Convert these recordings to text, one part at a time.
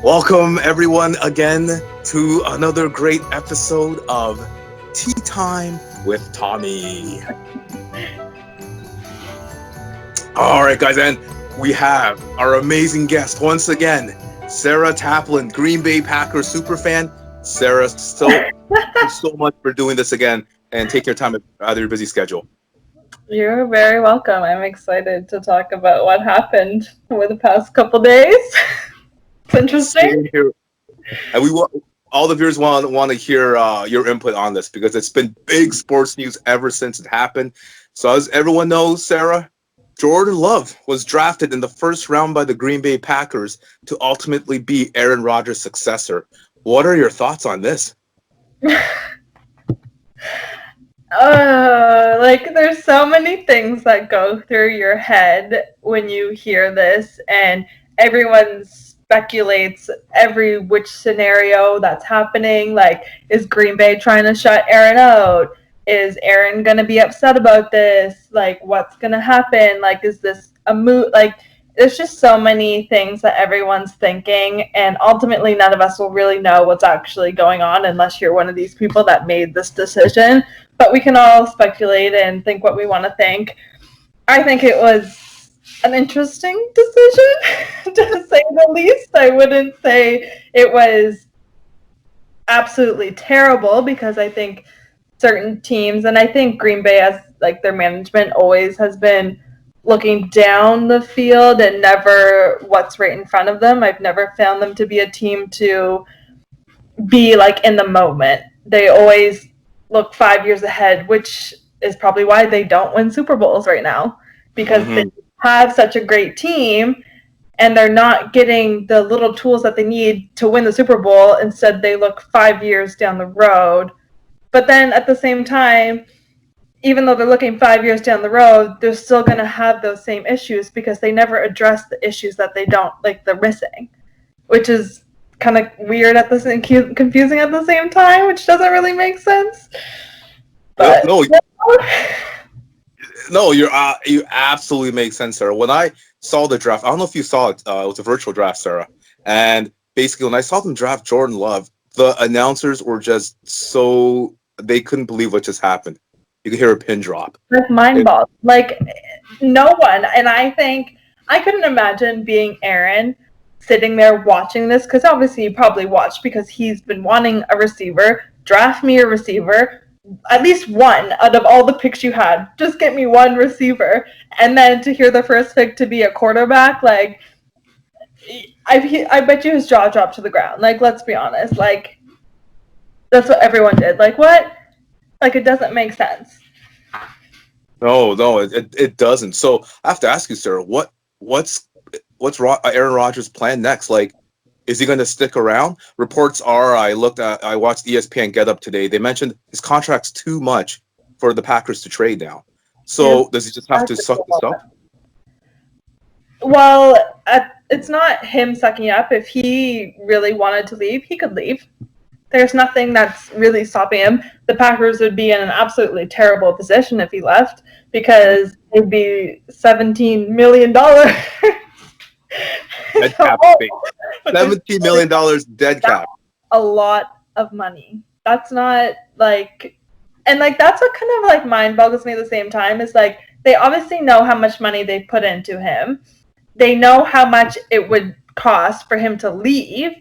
Welcome everyone again to another great episode of Tea Time with Tommy. All right, guys, and we have our amazing guest once again, Sarah TAPLIN, Green Bay Packers superfan. Sarah, thank you so much for doing this again and take your time out of your busy schedule. You're very welcome. I'm excited to talk about what happened over the past couple days. It's interesting. Same here. And all the viewers want to hear your input on this because it's been big sports news ever since it happened. So as everyone knows, Sarah, Jordan Love was drafted in the first round by the Green Bay Packers to ultimately be Aaron Rodgers' successor. What are your thoughts on this? There's so many things that go through your head when you hear this, and everyone speculates every which scenario that's happening. Like, is Green Bay trying to shut Aaron out? Is Aaron going to be upset about this? Like, what's going to happen? Like, is this a moot? Like, there's just so many things that everyone's thinking, and ultimately none of us will really know what's actually going on unless you're one of these people that made this decision. But we can all speculate and think what we want to think. I think it was an interesting decision, to say the least. I wouldn't say it was absolutely terrible, because I think certain teams, and I think Green Bay, as like their management, always has been looking down the field and never what's right in front of them. I've never found them to be a team to be like in the moment. They always look 5 years ahead, which is probably why they don't win Super Bowls right now, because they have such a great team and they're not getting the little tools that they need to win the Super Bowl. Instead, they look 5 years down the road. But then at the same time, even though they're looking 5 years down the road, they're still going to have those same issues because they never address the issues that they're missing, which is kind of weird at the same, confusing at the same time, which doesn't really make sense. But no, you absolutely make sense, Sarah. When I saw the draft, I don't know if you saw it. It was a virtual draft, Sarah, and basically when I saw them draft Jordan Love, the announcers were just they couldn't believe what just happened. You could hear a pin drop. Like mind-boggling. Like, no one. And I think I couldn't imagine being Aaron sitting there watching this, because obviously he probably watched because he's been wanting a receiver. Draft me a receiver, at least one out of all the picks you had. Just get me one receiver. And then to hear the first pick to be a quarterback, like, I bet you his jaw dropped to the ground. Like, let's be honest. Like, that's what everyone did. Like, what? Like, it doesn't make sense. No, it doesn't. So I have to ask you, Sarah, what's Aaron Rodgers' plan next? Like, is he going to stick around? Reports are, I watched ESPN Get Up today. They mentioned his contract's too much for the Packers to trade now. So does he just have to suck this up? Well, it's not him sucking up. If he really wanted to leave, he could leave. There's nothing that's really stopping him. The Packers would be in an absolutely terrible position if he left, because it'd be $17 million. Dead cap. $17 million dead cap. A lot of money. That's not like, and like that's what kind of like mind boggles me at the same time, is like they obviously know how much money they put into him. They know how much it would cost for him to leave.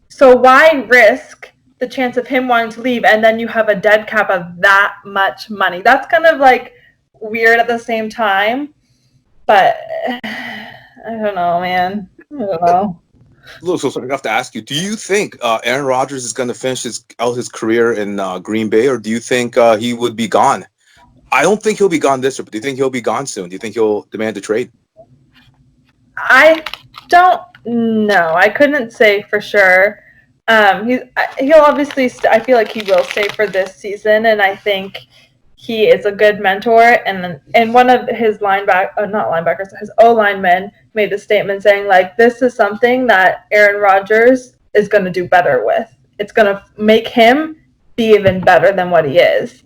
So why risk the chance of him wanting to leave and then you have a dead cap of that much money? That's kind of like weird at the same time. But I don't know, man. I don't know. So I have to ask you, do you think Aaron Rodgers is going to finish his career in Green Bay, or do you think he would be gone? I don't think he'll be gone this year, but do you think he'll be gone soon? Do you think he'll demand a trade? I don't know. I couldn't say for sure. He'll obviously. I feel like he will stay for this season, and I think he is a good mentor. And one of his his O-linemen made a statement saying, like, this is something that Aaron Rodgers is going to do better with. It's going to make him be even better than what he is,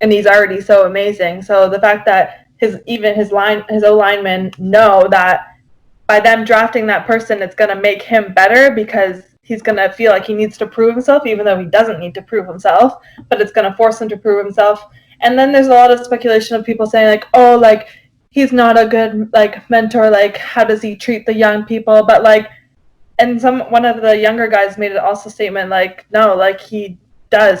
and he's already so amazing. So the fact that his O-linemen know that by them drafting that person, it's going to make him better because he's going to feel like he needs to prove himself, even though he doesn't need to prove himself, but it's going to force him to prove himself. And then there's a lot of speculation of people saying, like, oh, like, he's not a good, like, mentor, like, how does he treat the young people? But, like, and one of the younger guys made it also statement, like, no, like, he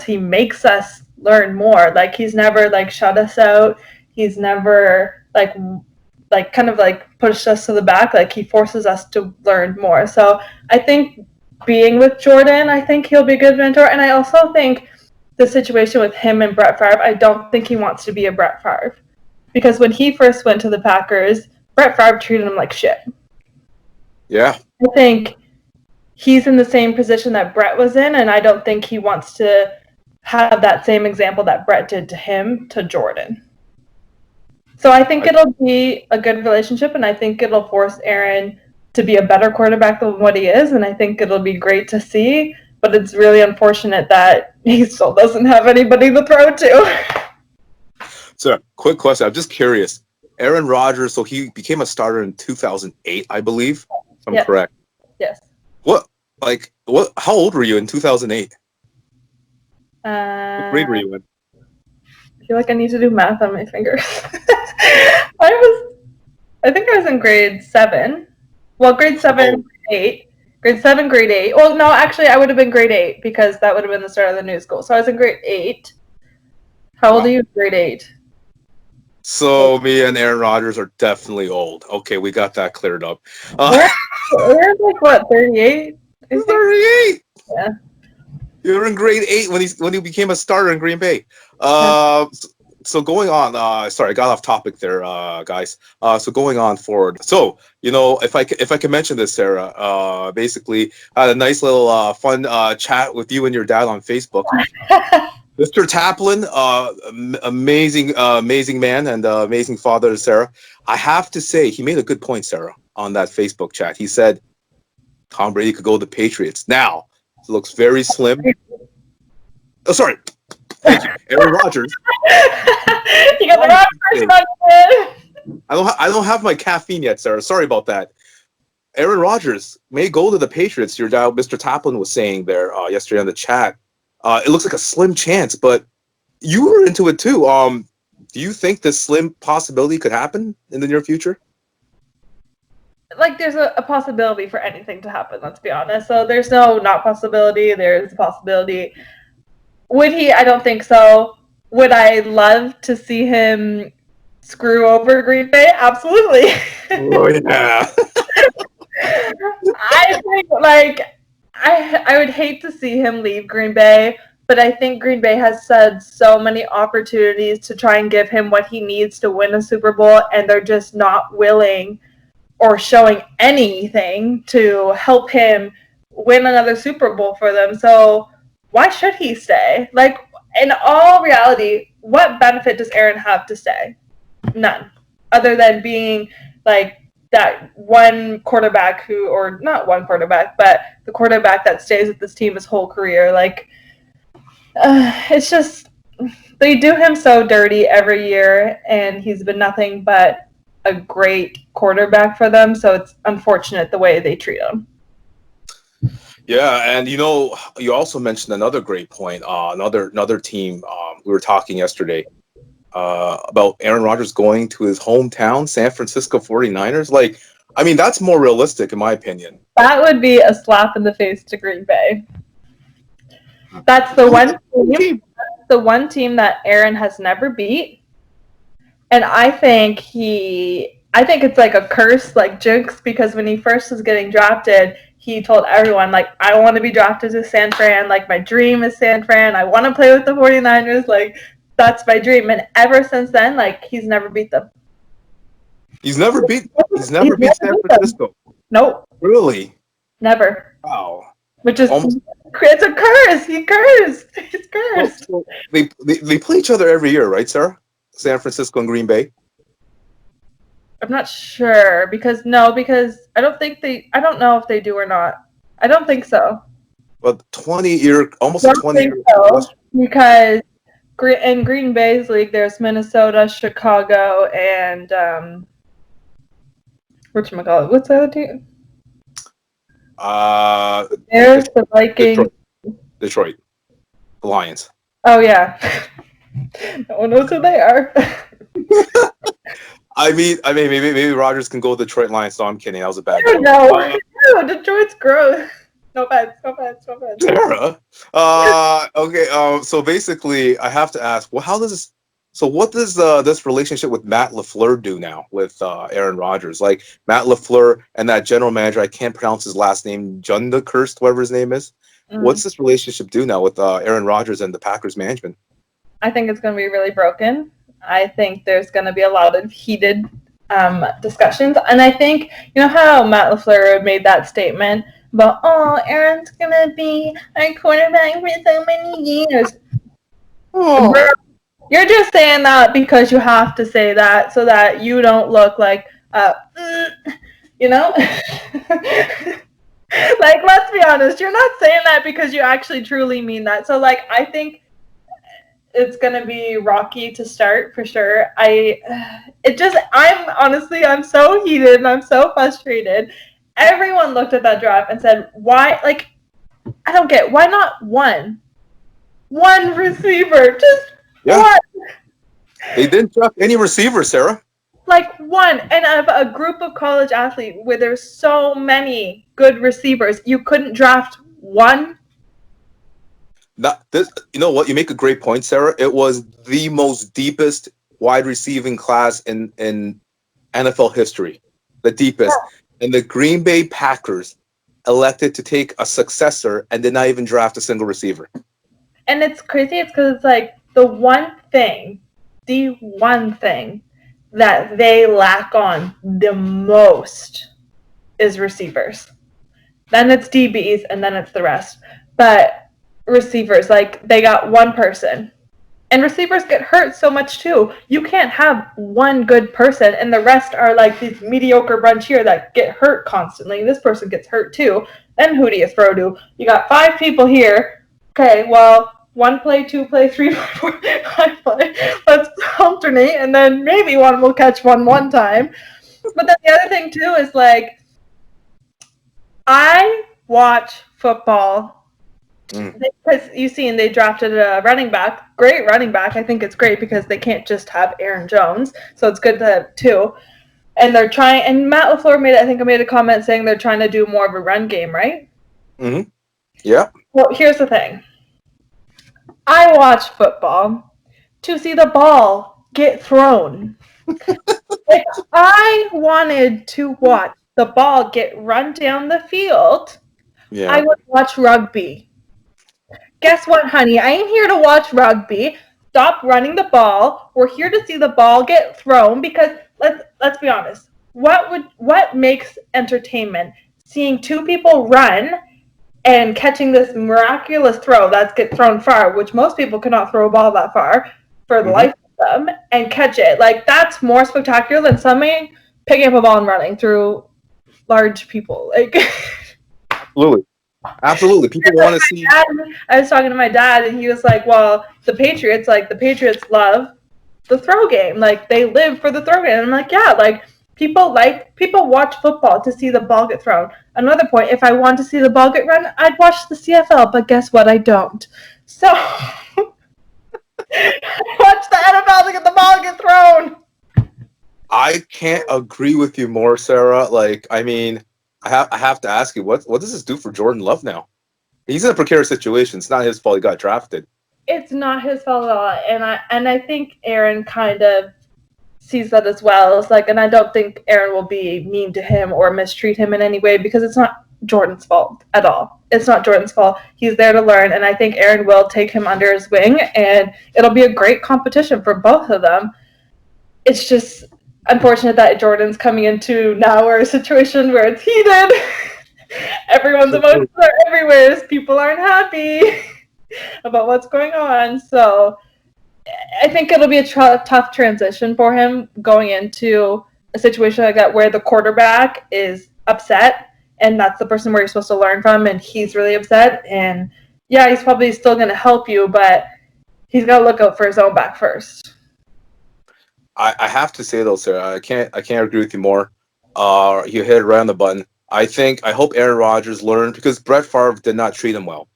makes us learn more. Like, he's never, like, shut us out. He's never, like kind of like pushed us to the back. Like, he forces us to learn more. So I think being with Jordan, I think he'll be a good mentor. And I also think the situation with him and Brett Favre, I don't think he wants to be a Brett Favre. Because when he first went to the Packers, Brett Favre treated him like shit. Yeah. I think he's in the same position that Brett was in, and I don't think he wants to have that same example that Brett did to him to Jordan. So I think it'll be a good relationship, and I think it'll force Aaron to be a better quarterback than what he is, and I think it'll be great to see, but it's really unfortunate that he still doesn't have anybody to throw to. So, quick question. I'm just curious. Aaron Rodgers, so he became a starter in 2008, I believe, if I'm correct. Yes. How old were you in 2008? What grade were you in? I feel like I need to do math on my fingers. I think I was in grade 7. Well, grade 7, grade 8. Grade 7, grade 8. Well, no, actually, I would have been grade 8 because that would have been the start of the new school. So I was in grade 8. How old are you in grade 8? So me and Aaron Rodgers are definitely old. Okay, we got that cleared up. Aaron's like, what, 38? 38? Yeah. You were in grade 8 when he became a starter in Green Bay. So going on, sorry, I got off topic there, guys. So going on forward. So, if I can mention this, Sarah, basically, I had a nice little fun chat with you and your dad on Facebook. Mr. Taplin, amazing man and amazing father to Sarah. I have to say, he made a good point, Sarah, on that Facebook chat. He said Tom Brady could go to the Patriots. Now, it looks very slim. Oh, sorry. Thank you. Aaron Rodgers. You got the wrong person. I don't have my caffeine yet, Sarah. Sorry about that. Aaron Rodgers may go to the Patriots. Your dad, Mr. Taplin, was saying there yesterday on the chat. It looks like a slim chance, but you were into it too. Do you think this slim possibility could happen in the near future? Like, there's a possibility for anything to happen, let's be honest. So there's no not possibility. There's a possibility. Would he? I don't think so. Would I love to see him screw over Green Bay? Absolutely. Oh, yeah. I think, I would hate to see him leave Green Bay, but I think Green Bay has had so many opportunities to try and give him what he needs to win a Super Bowl, and they're just not willing or showing anything to help him win another Super Bowl for them. So why should he stay? Like, in all reality, what benefit does Aaron have to stay? None. Other than being, like, that one quarterback or not one quarterback, but the quarterback that stays with this team his whole career. Like, it's just, they do him so dirty every year, and he's been nothing but a great quarterback for them, so it's unfortunate the way they treat him. Yeah, and you also mentioned another great point. Another team. We were talking yesterday about Aaron Rodgers going to his hometown, San Francisco 49ers. Like, I mean, that's more realistic in my opinion. That would be a slap in the face to Green Bay. That's the one team that Aaron has never beat. And I think it's like a curse, like jinx, because when he first was getting drafted, he told everyone, like, I want to be drafted to San Fran. Like, my dream is San Fran. I want to play with the 49ers. Like, that's my dream. And ever since then, like, he's never beat them. He's never beat San Francisco. Nope. Really? Never. Wow. Which is, it's a curse. He cursed. He's cursed. Well, they play each other every year, right, Sarah? San Francisco and Green Bay? I'm not sure because I don't know if they do or not. I don't think so. Well, almost a 20-year. So, because in Green Bay's league, there's Minnesota, Chicago, and whatchamacallit, what's the other team? Uh, There's Det- the Vikings. Detroit Lions. Oh yeah. No one knows who they are. Maybe Rogers can go with Detroit Lions. No, I'm kidding. That was a bad I don't joke. know. No, Detroit's gross. No offense, no offense, no offense. Sarah. Okay. So basically, I have to ask. Well, how does this? So what does this relationship with Matt LaFleur do now with Aaron Rodgers? Like Matt LaFleur and that general manager, I can't pronounce his last name, Junda Kirst, whatever his name is. What's this relationship do now with Aaron Rodgers and the Packers management? I think it's going to be really broken. I think there's going to be a lot of heated discussions. And I think, you know how Matt LaFleur made that statement about, oh, Aaron's going to be our quarterback for so many years. Oh. Bro, you're just saying that because you have to say that so that you don't look like, you know? Like, let's be honest. You're not saying that because you actually truly mean that. So, like, I think it's gonna be rocky to start for sure. I'm so heated and I'm so frustrated. Everyone looked at that draft and said, why, like, I don't get, why not one receiver, just one, They didn't draft any receivers, Sarah. like one, and of a group of college athletes where there's so many good receivers, you couldn't draft one. Not this. You know what? You make a great point, Sarah. It was the most deepest wide receiving class in NFL history, the deepest. And the Green Bay Packers elected to take a successor and did not even draft a single receiver. And it's crazy. It's because it's like the one thing that they lack on the most is receivers. Then it's DBs, and then it's the rest. But receivers, like, they got one person. And receivers get hurt so much too. You can't have one good person and the rest are like these mediocre bunch here that get hurt constantly. This person gets hurt too. Then who do you throw to? You got 5 people here. Okay, well, 1 play, 2 play, 3 play, 4 play, 5 play. Let's alternate, and then maybe one will catch one time. But then the other thing too is, like, I watch football because you've seen they drafted a running back, great running back. I think it's great because they can't just have Aaron Jones, so it's good to have 2. And they're trying. And Matt LaFleur made a comment saying they're trying to do more of a run game, right? Mm-hmm. Yeah. Well, here's the thing. I watch football to see the ball get thrown. If I wanted to watch the ball get run down the field, I would watch rugby. Guess what, honey? I ain't here to watch rugby. Stop running the ball. We're here to see the ball get thrown because let's be honest. What makes entertainment? Seeing 2 people run and catching this miraculous throw that's get thrown far, which most people cannot throw a ball that far for the life of them, and catch it. Like, that's more spectacular than somebody picking up a ball and running through large people. Like, Absolutely. People want to see. I was talking to my dad, and he was like, "Well, the Patriots love the throw game. Like, they live for the throw game." And I'm like, "Yeah, like people watch football to see the ball get thrown." Another point: if I want to see the ball get run, I'd watch the CFL. But guess what? I don't. So I watch the NFL to get the ball get thrown. I can't agree with you more, Sarah. Like, I mean, I have to ask you, what does this do for Jordan Love now? He's in a precarious situation. It's not his fault he got drafted. It's not his fault at all, and I think Aaron kind of sees that as well. It's like, and I don't think Aaron will be mean to him or mistreat him in any way because it's not Jordan's fault at all. It's not Jordan's fault. He's there to learn, and I think Aaron will take him under his wing, and it'll be a great competition for both of them. It's just unfortunate that Jordan's coming into now a situation where it's heated. Everyone's emotions are everywhere. People aren't happy about what's going on. So I think it'll be a tough transition for him going into a situation like that where the quarterback is upset and that's the person where you're supposed to learn from, and he's really upset. And yeah, he's probably still going to help you, but he's got to look out for his own back first. I have to say though, Sarah, I can't agree with you more. You hit it right on the button. I hope Aaron Rodgers learned because Brett Favre did not treat him well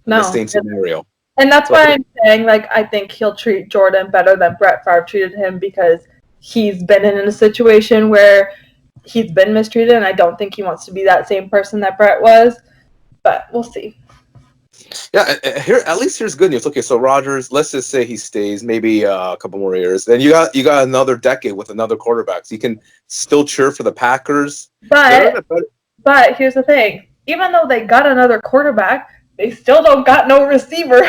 in the No. same scenario. And that's So why I'm saying, like, I think he'll treat Jordan better than Brett Favre treated him because he's been in a situation where he's been mistreated, and I don't think he wants to be that same person that Brett was. But we'll see. yeah, here at least here's good news. Okay, so Rodgers, let's just say he stays maybe a couple more years, then you got another decade with another quarterback, so you can still cheer for the Packers. But here's the thing: even though they got another quarterback, they still don't got no receivers.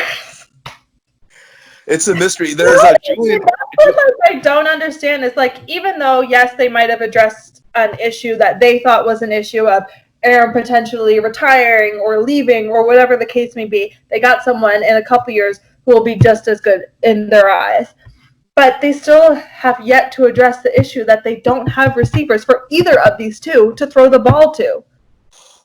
It's a mystery. There's a Julian. That's what I don't understand. It's like, even though, yes, they might have addressed an issue that they thought was an issue of Aaron potentially retiring or leaving or whatever the case may be, they got someone in a couple years who will be just as good in their eyes. But they still have yet to address the issue that they don't have receivers for either of these two to throw the ball to.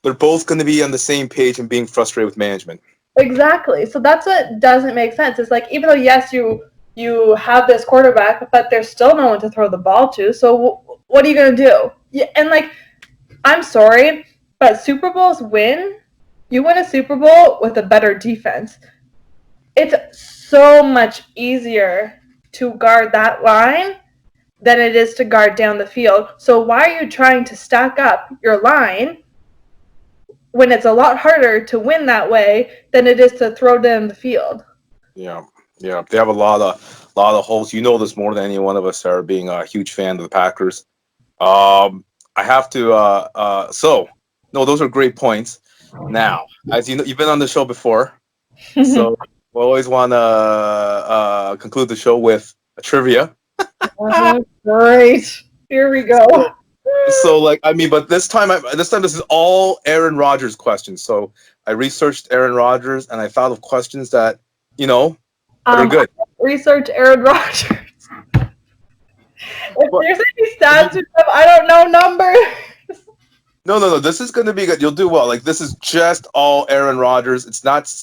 They're both going to be on the same page and being frustrated with management. Exactly. So that's what doesn't make sense. It's like, even though, yes, you have this quarterback, but there's still no one to throw the ball to. So what are you going to do? Yeah, and, like, I'm sorry, but Super Bowls you win a Super Bowl with a better defense. It's so much easier to guard that line than it is to guard down the field. So why are you trying to stack up your line when it's a lot harder to win that way than it is to throw down the field? Yeah. They have a lot of holes. You know this more than any one of us, Sarah, being a huge fan of the Packers. I have to. So, no, those are great points. Now, as you know, you've been on the show before, so we always want to conclude the show with a trivia. Great. Here we go. So, like, I mean, but this time this is all Aaron Rodgers questions. So I researched Aaron Rodgers and I thought of questions that are good. Research Aaron Rodgers. If there's any stats or stuff, I don't know numbers. No. This is going to be good. You'll do well. Like, this is just all Aaron Rodgers. It's not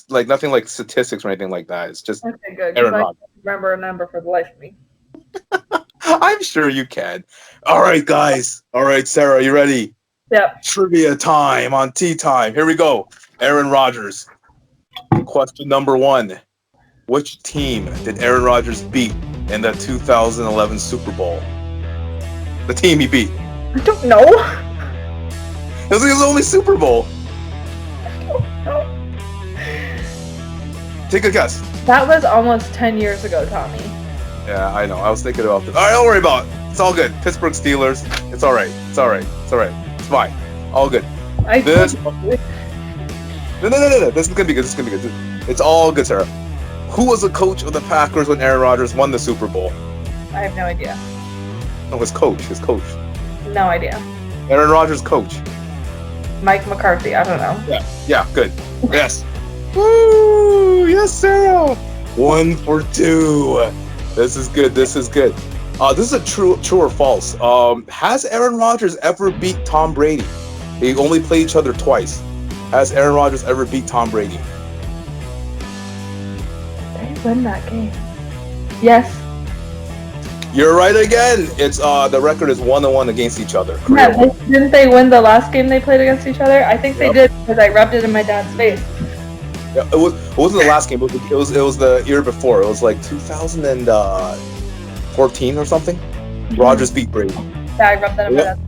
like nothing like statistics or anything like that. It's just okay, good. Aaron Rodgers. I can't remember a number for the life of me. I'm sure you can. All right, guys. All right, Sarah, you ready? Yep. Trivia time on Tea Time. Here we go. Aaron Rodgers. Question number 1. Which team did Aaron Rodgers beat in the 2011 Super Bowl? The team he beat. I don't know. It was his only Super Bowl. I don't know. Take a guess. That was almost 10 years ago, Tommy. Yeah, I know. I was thinking about this. All right, don't worry about it. It's all good. Pittsburgh Steelers. It's all right. It's all right. It's all right. It's fine. All good. No. This is gonna be good. This is gonna be good. It's all good, Sarah. Who was the coach of the Packers when Aaron Rodgers won the Super Bowl? I have no idea. No, his coach. No idea. Aaron Rodgers' coach. Mike McCarthy. I don't know. Yeah, good. Yes. Woo! Yes, Sarah. 1 for 2. This is good. This is a true or false. Has Aaron Rodgers ever beat Tom Brady? They only played each other twice. Has Aaron Rodgers ever beat Tom Brady? They win that game. Yes. You're right again. It's the record is 1-1 against each other. Yeah, didn't they win the last game they played against each other? I think they did because I rubbed it in my dad's face. Yeah, it wasn't the last game. It was the year before. It was like 2014 or something. Mm-hmm. Rodgers beat Brady. Yeah, I rubbed that in my dad's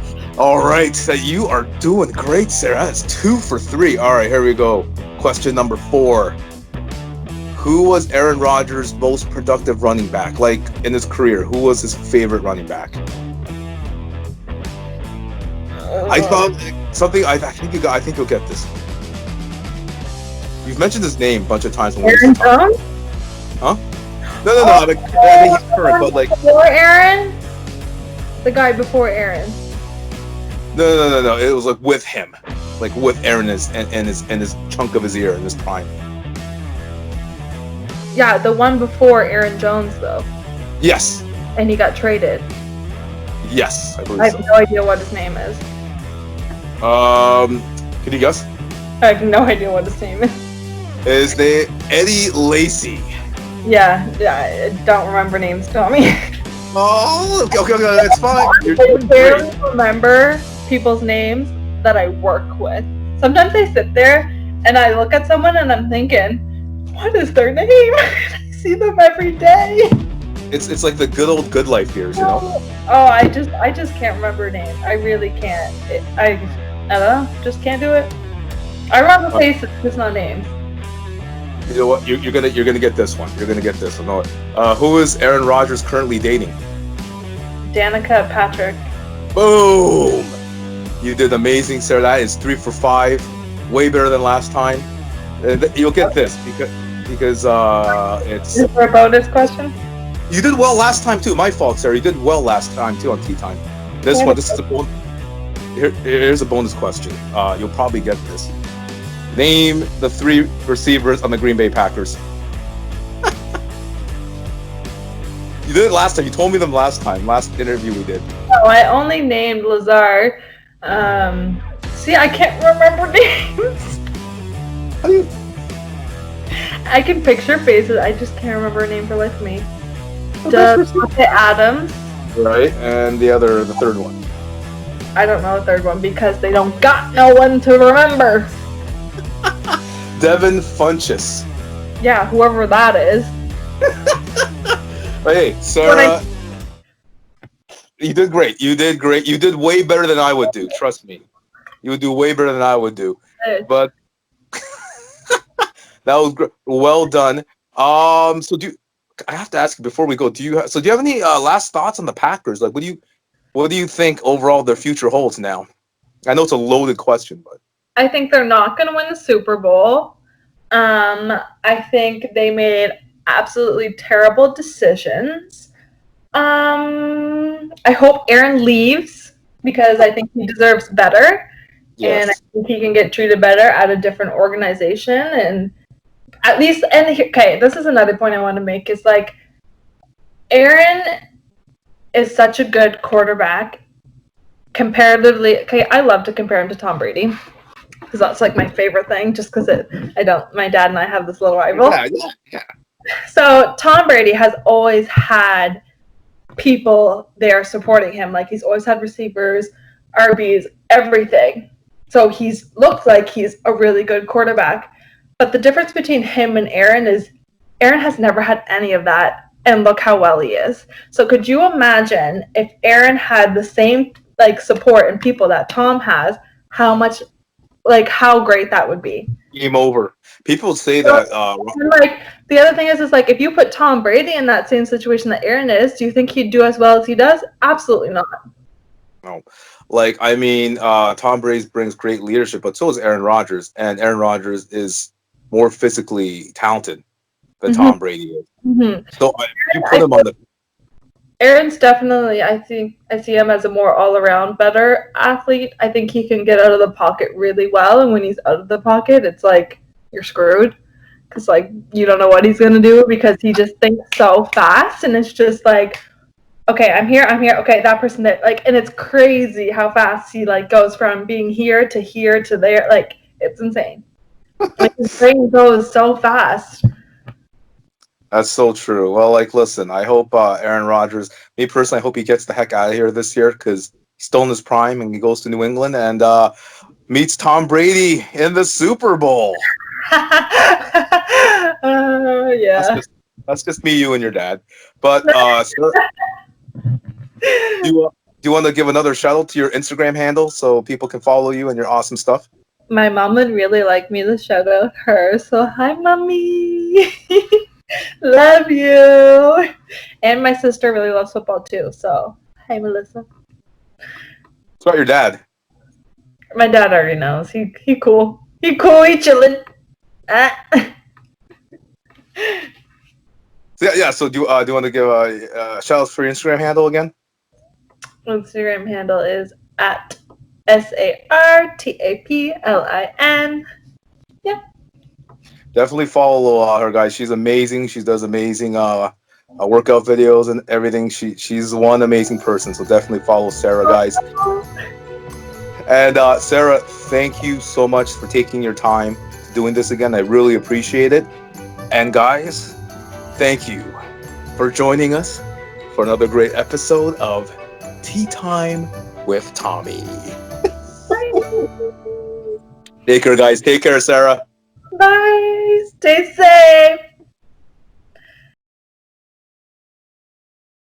face. All right, so you are doing great, Sarah. That's 2 for 3. All right, here we go. Question number 4. Who was Aaron Rodgers' most productive running back? Like, in his career, who was his favorite running back? I thought something. I think you'll get this. You've mentioned his name a bunch of times. Aaron Jones? Huh? No. I think he's current, but like before Aaron. The guy before Aaron. No. It was like with him, like with Aaron and his chunk of his ear in his prime. Yeah, the one before Aaron Jones, though. Yes. And he got traded. Yes, I believe so. I have no idea what his name is. Can you guess? I have no idea what his name is. Is they Eddie Lacy? Yeah, I don't remember names, Tommy. Oh, okay, it's fine. You're I doing great. barely remember people's names that I work with. Sometimes I sit there and I look at someone and I'm thinking, what is their name? I see them every day. It's like the good old good life years, you know. Oh, I just can't remember names. I really can't. I don't know. Just can't do it. I remember faces, just not names. You know what? You're gonna get this one. You're gonna get this one. No, who is Aaron Rodgers currently dating? Danica Patrick. Boom! You did amazing, Sarah. That is 3 for 5, way better than last time. You'll get this because it's. Is there a bonus question? You did well last time too. My fault, Sarah. You did well last time too on Tea Time. This is a bonus. Here's a bonus question. You'll probably get this. Name the 3 receivers on the Green Bay Packers. You did it last time. You told me them last interview we did. Oh, I only named Lazard. See, I can't remember names. How do you? I can picture faces. I just can't remember a name for life of me. That's Adams. Right, and the third one. I don't know the third one because they don't got no one to remember. Devin Funchess. Yeah, whoever that is. Hey, Sarah. You did great. You did great. You did way better than I would do. Trust me. You would do way better than I would do. But that was great. Well done. So I have to ask you before we go, do you have any last thoughts on the Packers? Like, what do you think overall their future holds now? I know it's a loaded question, but I think they're not going to win the Super Bowl. I think they made absolutely terrible decisions. I hope Aaron leaves because I think he deserves better. yes. And I think he can get treated better at a different organization. And at least, okay, this is another point I want to make is like, Aaron is such a good quarterback comparatively. Okay, I love to compare him to Tom Brady because that's like my favorite thing just because my dad and I have this little rival. Yeah. So Tom Brady has always had people there supporting him. Like he's always had receivers, RBs, everything. So he's looked like he's a really good quarterback. But the difference between him and Aaron is Aaron has never had any of that. And look how well he is. So could you imagine if Aaron had the same like support and people that Tom has, how great that would be? Game over. People say that. Like the other thing is like if you put Tom Brady in that same situation that Aaron is, do you think he'd do as well as he does? Absolutely not. No, like I mean, Tom Brady brings great leadership, but so is Aaron Rodgers, and Aaron Rodgers is more physically talented than Tom Brady is. Mm-hmm. So you put him on the. Aaron's definitely, I think, I see him as a more all-around better athlete. I think he can get out of the pocket really well, and when he's out of the pocket, it's like you're screwed because like you don't know what he's gonna do because he just thinks so fast, and it's just like, okay, I'm here, okay, that person there, like, and it's crazy how fast he like goes from being here to there, like it's insane. Like his brain goes so fast. That's so true. Well, like, listen, I hope Aaron Rodgers, me personally, I hope he gets the heck out of here this year because he's still in his prime and he goes to New England and meets Tom Brady in the Super Bowl. Yeah. That's just me, you, and your dad. But do you want to give another shout out to your Instagram handle so people can follow you and your awesome stuff? My mom would really like me to shout out her. So hi, mommy. Love you. And my sister really loves football too. So hi, Melissa. It's about your dad. My dad already knows. He cool. He cool. He chillin'. Yeah. So do you want to give a shout out for your Instagram handle again? Instagram handle is at SARTAPLIN. Yeah. Definitely follow her, guys. She's amazing. She does amazing workout videos and everything. She's one amazing person. So definitely follow Sarah, guys. And Sarah, thank you so much for taking your time doing this again. I really appreciate it. And guys, thank you for joining us for another great episode of Tea Time with Tommy. Take care, guys. Take care, Sarah. Bye. Stay safe.